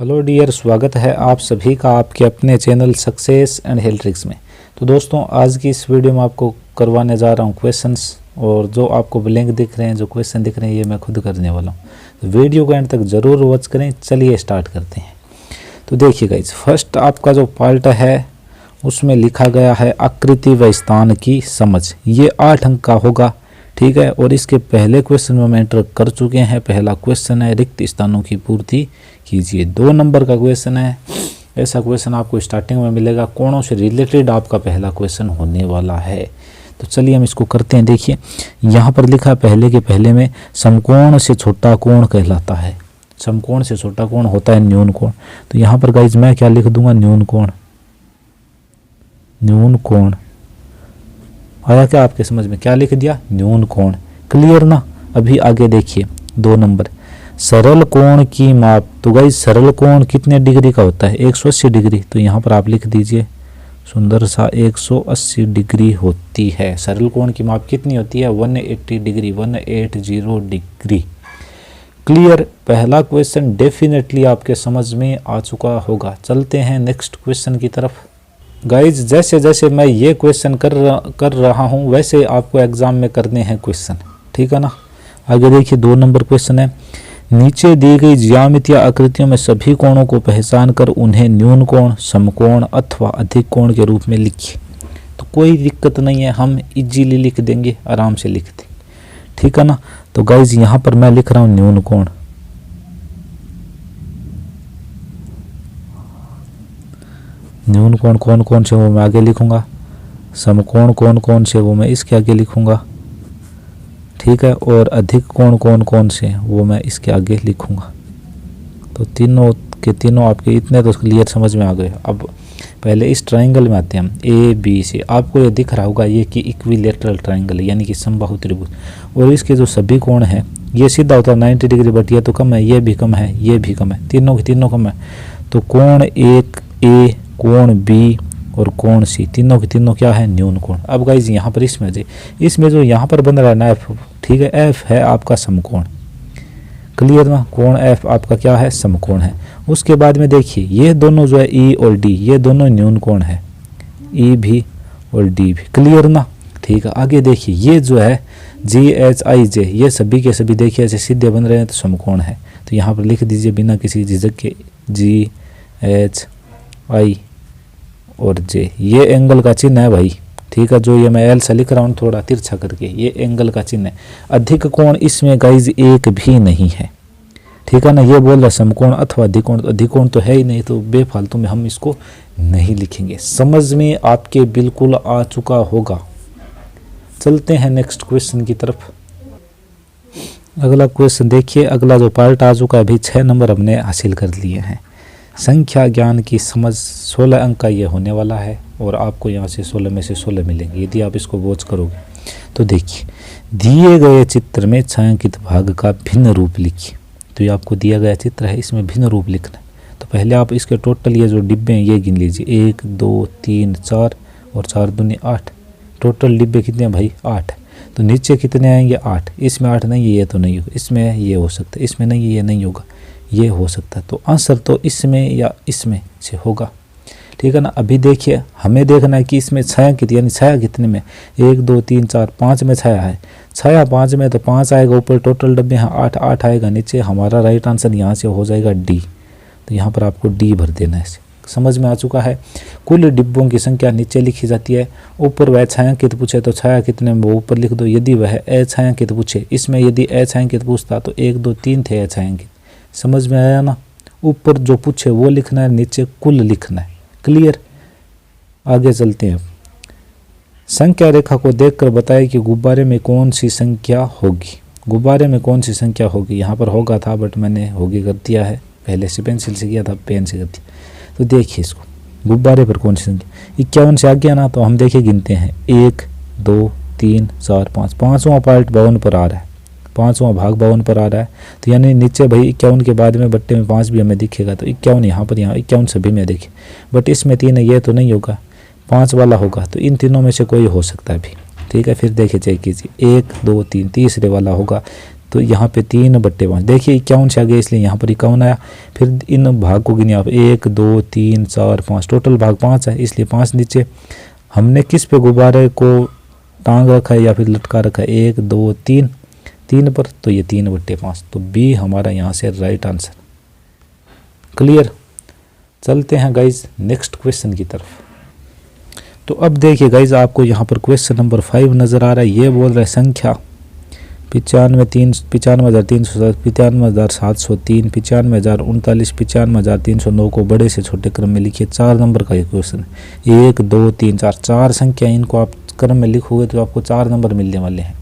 Hello dear, स्वागत है आप सभी का आपके अपने channel success and health tricks में। तो दोस्तों, आज की इस वीडियो में आपको करवाने जा रहा हूँ क्वेश्चंस, और जो आपको ब्लैंक दिख रहे हैं, जो क्वेश्चन दिख रहे हैं, ये मैं खुद करने वाला हूँ। तो वीडियो को एंड तक ज़रूर वॉच करें। चलिए स्टार्ट करते हैं। तो देखिए गाइस, फर्स्ट आपका जो पार्ट है उसमें लिखा गया है आकृति व स्थान की समझ। ये 8 अंक का होगा, ठीक है। और इसके पहले क्वेश्चन में एंटर कर चुके हैं। पहला क्वेश्चन है रिक्त स्थानों की पूर्ति कीजिए। 2 नंबर का क्वेश्चन है। ऐसा क्वेश्चन आपको स्टार्टिंग में मिलेगा। कोणों से रिलेटेड आपका पहला क्वेश्चन होने वाला है। तो चलिए हम इसको करते हैं। देखिए यहाँ पर लिखा पहले के पहले में समकोण से छोटा कोण कहलाता है। समकोण से छोटा कोण होता है न्यून कोण। तो यहाँ पर गाइज मैं क्या लिख दूंगा, न्यून कोण। न्यून कोण आया क्या आपके समझ में? क्या लिख दिया? न्यून कोण। क्लियर ना? अभी आगे देखिए 2 नंबर सरल कोण की माप। तो गाइस सरल कोण कितने डिग्री का होता है? 180 डिग्री। तो यहाँ पर आप लिख दीजिए सुंदर सा 180 डिग्री होती है। सरल कोण की माप कितनी होती है? 180 डिग्री, 180 डिग्री। क्लियर? पहला क्वेश्चन डेफिनेटली आपके समझ में आ चुका होगा। चलते हैं नेक्स्ट क्वेश्चन की तरफ। गाइज जैसे जैसे मैं ये क्वेश्चन कर रहा हूँ वैसे आपको एग्जाम में करने हैं क्वेश्चन, ठीक है ना। आगे देखिए 2 नंबर क्वेश्चन है, नीचे दी गई ज्यामितीय आकृतियों में सभी कोणों को पहचान कर उन्हें न्यून कोण, समकोण अथवा अधिक कोण के रूप में लिखिए। तो कोई दिक्कत नहीं है, हम इजीली लिख देंगे, आराम से लिख देंगे, ठीक है ना। तो गाइज यहाँ पर मैं लिख रहा हूँ न्यून कोण। न्यून कोण कौन कौन से वो मैं आगे लिखूंगा। समकोण कौन कौन से वो मैं इसके आगे लिखूंगा, ठीक है। और अधिक कोण कौन कौन से वो मैं इसके आगे लिखूंगा। तो तीनों के तीनों आपके इतने तो क्लियर समझ में आ गए। अब पहले इस ट्राइंगल में आते हैं हम। ए बी सी आपको ये दिख रहा होगा ये कि इक्विलेटरल ट्राइंगल है, यानी कि समबाहु त्रिभुज। और इसके जो सभी कोण हैं ये सीधा होता है 90 डिग्री, बट ये तो कम है, ये भी कम है, ये भी कम है, तीनों के तीनों कम है। तो कोण 1 ए, कोण बी और कोण सी, तीनों के तीनों क्या है? न्यून कोण। अब गाइज यहाँ पर इसमें जो यहाँ पर बन रहा है ना एफ, ठीक है, एफ है आपका समकोण। क्लियर ना? कोण एफ आपका क्या है? समकोण है। उसके बाद में देखिए ये दोनों जो है ई और डी, ये दोनों न्यून कोण है, ई भी और डी भी। क्लियर ना? ठीक है। आगे देखिए ये जो है जी एच आई जे, ये सभी के सभी देखिए ऐसे सीधे बन रहे हैं, तो समकोण है। तो यहाँ पर लिख दीजिए बिना किसी झिझक के जी एच आई और जे। ये एंगल का चिन्ह है भाई, ठीक है। जो ये मैं एल से लिख रहा हूँ थोड़ा तिरछा करके, ये एंगल का चिन्ह है। अधिक कोण इसमें गाइज एक भी नहीं है, ठीक है ना। ये बोल रहा समकोण अथवा अधिक कोण, अधिक कोण तो है ही नहीं, तो बेफालतू में हम इसको नहीं लिखेंगे। समझ में आपके बिल्कुल आ चुका होगा। चलते हैं नेक्स्ट क्वेश्चन की तरफ। अगला क्वेश्चन देखिए, अगला जो पार्ट आ चुका है अभी 6 नंबर हमने हासिल कर लिए हैं। संख्या ज्ञान की समझ 16 अंक का ये होने वाला है, और आपको यहाँ से 16 में से 16 मिलेंगे यदि आप इसको वॉच करोगे। तो देखिए दिए गए चित्र में छायांकित भाग का भिन्न रूप लिखिए। तो ये आपको दिया गया चित्र है, इसमें भिन्न रूप लिखना है। तो पहले आप इसके टोटल ये जो डिब्बे हैं ये गिन लीजिए, 1 2 3 4 और 4 दूनी 8। टोटल डिब्बे कितने हैं भाई? 8। तो नीचे कितने आएंगे? 8। इसमें 8 नहीं है, ये तो नहीं होगा। इसमें ये हो सकता है, इसमें नहीं है, ये नहीं होगा, ये हो सकता है। तो आंसर तो इसमें या इसमें से होगा, ठीक है ना। अभी देखिए हमें देखना है कि इसमें छायांकित यानी छाया कितने में? 1 2 3 4 5 में छाया है। छाया 5 में, तो 5 आएगा ऊपर, टोटल डब्बे हैं 8, 8 आएगा नीचे। हमारा राइट आंसर यहाँ से हो जाएगा डी। तो यहाँ पर आपको डी भर देना है। समझ में आ चुका है। कुल डिब्बों की संख्या नीचे लिखी जाती है, ऊपर वह छायांकित पूछे तो छाया कितने में वो ऊपर लिख दो। यदि वह अछायांकित पूछे, इसमें यदि अछायांकित पूछता तो 1 2 3 थे अछायांकित। समझ में आया ना? ऊपर जो पूछे वो लिखना है, नीचे कुल लिखना है। क्लियर? आगे चलते हैं। संख्या रेखा को देखकर बताएं कि गुब्बारे में कौन सी संख्या होगी। गुब्बारे में कौन सी संख्या होगी? यहाँ पर होगा था बट मैंने होगी कर दिया है, पहले से पेंसिल से किया था, पेन से कर दिया। तो देखिए इसको, गुब्बारे पर कौन सी संख्या? 51 से आ गया ना। तो हम देखिए गिनते हैं 1 2 3 4 5। 5वां पार्ट 52 पर आ रहा है, 5वां भाग 52 पर आ रहा है। तो यानी नीचे भाई 51 के बाद में बट्टे में 5 भी हमें दिखेगा। तो 51 यहाँ पर, यहाँ 51 सभी में देखिए, बट इसमें 3 है, ये तो नहीं होगा, 5 वाला होगा। तो इन तीनों में से कोई हो सकता है भी, ठीक है। फिर देखिए चेक कीजिए, 1 2 3 तीसरे वाला होगा, तो यहाँ पे 3/5 देखिए 51 से आगे इसलिए यहाँ पर 51 आया। फिर इन भाग को गिनिए आप 1 2 3 4 5, टोटल भाग 5 है इसलिए 5 नीचे। हमने किस पे गुब्बारे को टांग रखा है या फिर लटका रखा है, 1 2 3 3 पर, तो ये 3/5, तो बी हमारा यहाँ से राइट आंसर। क्लियर। चलते हैं गाइज नेक्स्ट क्वेश्चन की तरफ। तो अब देखिए गाइज आपको यहाँ पर क्वेश्चन नंबर 5 नज़र आ रहा है। ये बोल रहा है संख्या 95,300, 95,300, 95,703, 95,039, 95,309 को बड़े से छोटे क्रम में लिखिए। 4 नंबर का ये क्वेश्चन है। 1 2 3 4 4 संख्या, इनको आप क्रम में लिखोगे तो आपको 4 नंबर मिलने वाले हैं।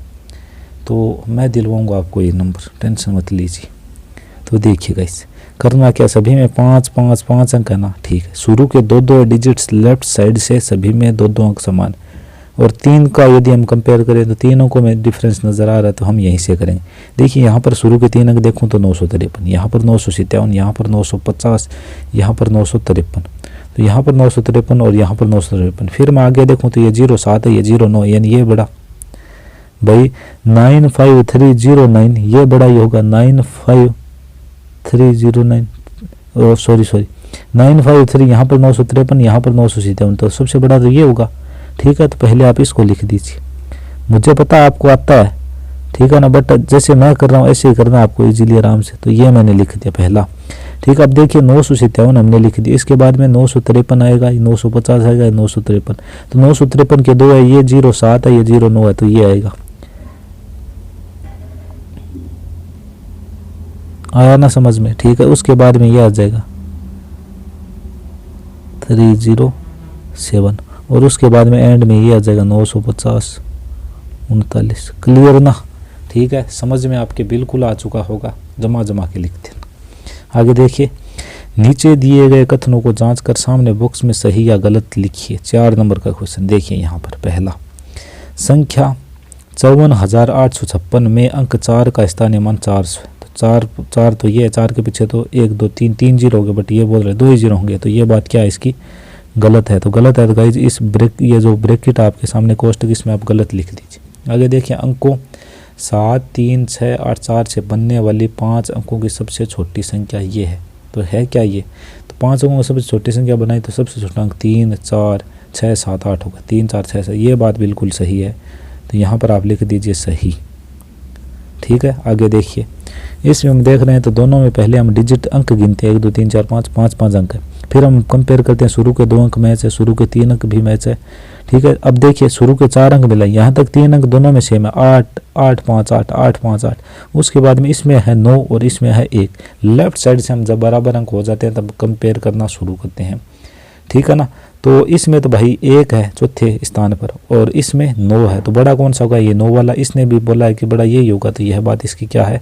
तो मैं दिलवाऊंगा आपको ये नंबर, टेंशन मत लीजिए। तो देखिए गाइस करना क्या, सभी में 5 5 5 अंक है ना, ठीक है। शुरू के 2 डिजिट्स लेफ्ट साइड से सभी में 2 अंक समान, और 3 का यदि हम कंपेयर करें तो तीनों को में डिफरेंस नज़र आ रहा है, तो हम यहीं से करेंगे। देखिए यहाँ पर शुरू के 3 अंक देखूँ तो 953, यहाँ पर 957, यहाँ पर 950, यहाँ पर 953, तो यहाँ पर 953 और यहाँ पर 953। फिर मैं आगे देखूँ तो ये 07 है, ये 09, यानी ये बड़ा भाई 95309, ये बड़ा ही होगा 95309, सॉरी 953, यहाँ पर 953, यहाँ पर 957, तो सबसे बड़ा तो ये होगा। ठीक है, तो पहले आप इसको लिख दीजिए। मुझे पता है आपको आता है, ठीक है ना, बट जैसे मैं कर रहा हूँ ऐसे ही करना आपको इजीली आराम से। तो ये मैंने लिख दिया पहला। ठीक है, अब देखिए 957 हमने लिख दिया, इसके बाद में 953 आएगा, 950 आएगा, 953, तो 953 के 2 है, ये 07 है, ये 09 है, तो ये आएगा। आया ना समझ में। ठीक है, उसके बाद में ये आ जाएगा 307, और उसके बाद में एंड में ये आ जाएगा 950 39। क्लियर ना। ठीक है, समझ में आपके बिल्कुल आ चुका होगा। जमा के लिखते हैं। आगे देखिए, नीचे दिए गए कथनों को जांचकर सामने बॉक्स में सही या गलत लिखिए। 4 नंबर का क्वेश्चन देखिए यहाँ पर। पहला, संख्या 54,856 में अंक 4 का स्थानीय मान 400 है। तो 4 तो ये है, 4 के पीछे तो 1 2 3 जीरो होंगे, बट ये बोल रहे 2 ही जीरो होंगे, तो ये बात क्या है इसकी, गलत है। तो गलत है तो गाइज इस ये जो ब्रैकेट आपके सामने कोष्टक, इसमें आप गलत लिख दीजिए। आगे देखिए, अंकों 7 3 6 8 4 से बनने वाली 5 अंकों की सबसे छोटी संख्या ये है। तो है क्या ये, तो 5 अंकों की सबसे छोटी संख्या बनाई तो सबसे छोटा अंक 3 4 6 7 8 होगा। 3 4 6 7, ये बात बिल्कुल सही है, तो यहाँ पर आप लिख दीजिए सही। ठीक है, आगे देखिए, इसमें हम देख रहे हैं तो दोनों में पहले हम डिजिट अंक गिनते हैं, 1 2 3 4 5 5 अंक है। फिर हम कंपेयर करते हैं, शुरू के 2 अंक मैच है, शुरू के 3 अंक भी मैच है। ठीक है, अब देखिए शुरू के 4 अंक मिला, यहाँ तक 3 अंक दोनों में सेम है, 8 8 5 8 8 5 8। उसके बाद में इसमें है 9 और इसमें है 1। लेफ्ट साइड से हम जब बराबर अंक हो जाते हैं तब कंपेयर करना शुरू करते हैं। ठीक है ना, तो इसमें तो भाई 1 है चौथे स्थान पर और इसमें 9 है, तो बड़ा कौन सा होगा, ये 9 वाला। इसने भी बोला है कि बड़ा यही होगा, तो यह बात इसकी क्या है,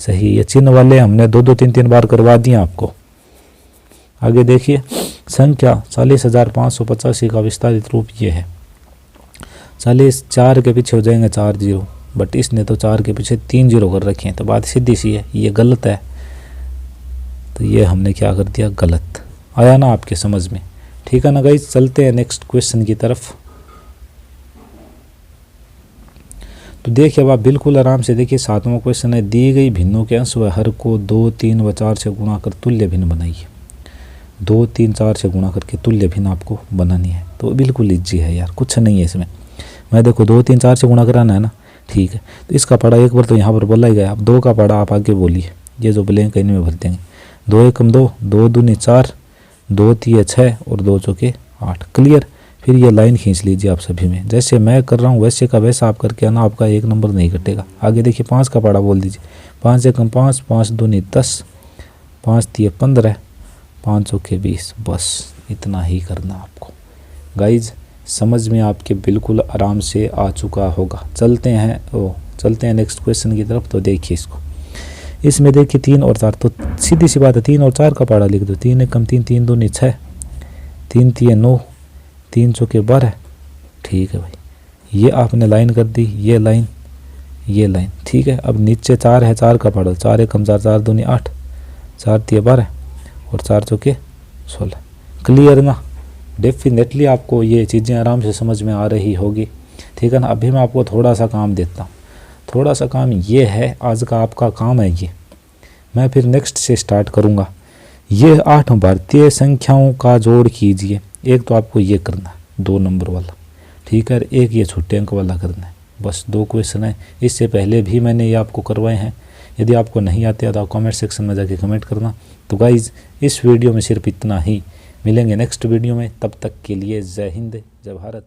सही। ये चिन्ह वाले हमने 2 2 3 3 बार करवा दिए आपको। आगे देखिए, संख्या 40,585 का विस्तारित रूप ये है। 40 4 के पीछे हो जाएंगे 4 जीरो, बट इसने तो 4 के पीछे 3 जीरो कर रखे हैं, तो बात सीधी सी है, ये गलत है। तो ये हमने क्या कर दिया, गलत। आया ना आपके समझ में। ठीक है ना गाइस, चलते हैं नेक्स्ट क्वेश्चन की तरफ। तो देखिए अब आप बिल्कुल आराम से देखिए, 7वां क्वेश्चन है, दी गई भिन्नों के अंश व हर को 2 3 व 4 से गुणा कर तुल्य भिन्न बनाइए। 2 3 4 से गुणा करके तुल्य भिन्न आपको बनानी है। तो बिल्कुल इजी है यार, कुछ नहीं है इसमें। मैं देखो 2 3 4 से गुणा कराना है ना, ठीक है। तो इसका पढ़ा एक बार तो यहाँ पर बोला ही गया, अब 2 का पढ़ा आप आगे बोलिए, ये जो ब्लैंक है इनमें भर देंगे। 2 एकम 2, 2 दूनी 4, 2 तिये 6 और 2 चौके 8। क्लियर। फिर ये लाइन खींच लीजिए आप सभी में, जैसे मैं कर रहा हूँ वैसे का वैसा आप करके आना, आपका 1 नंबर नहीं कटेगा। आगे देखिए, 5 का पढ़ा बोल दीजिए। 5 एकम 5, 5 दूनी 10, 5 तिये 15, 5 चौके 20। बस इतना ही करना आपको। गाइज समझ में आपके बिल्कुल आराम से आ चुका होगा। चलते हैं नेक्स्ट क्वेश्चन की तरफ। तो देखिए इसको, इसमें देखिए 3 और 4, तो सीधी सी बात है 3 और 4 का पढ़ा लिख दो। 3 एकम 3, 3 दूनी 6, 3 तिये 9, 3 चौके 12। ठीक है भाई, ये आपने लाइन कर दी, ये लाइन, ये लाइन। ठीक है, अब नीचे 4 है, 4 का पढ़ो। 4 एकम 4, 4 दूनी 8, 4 तिये 12 और 4 चौके 16। क्लियर ना। डेफिनेटली आपको ये चीज़ें आराम से समझ में आ रही होगी। ठीक है ना। अभी मैं आपको थोड़ा सा काम देता हूँ, थोड़ा सा काम ये है, आज का आपका काम है ये, मैं फिर नेक्स्ट से स्टार्ट करूँगा। ये 8 भारतीय संख्याओं का जोड़ कीजिए। एक तो आपको ये करना है 2 नंबर वाला, ठीक है, एक ये छोटे अंक वाला करना है। बस 2 क्वेश्चन है, इससे पहले भी मैंने ये आपको करवाए हैं। यदि आपको नहीं आते तो आप कमेंट सेक्शन में जाके कमेंट करना। तो गाइज़ इस वीडियो में सिर्फ इतना ही, मिलेंगे नेक्स्ट वीडियो में, तब तक के लिए जय हिंद जय भारत।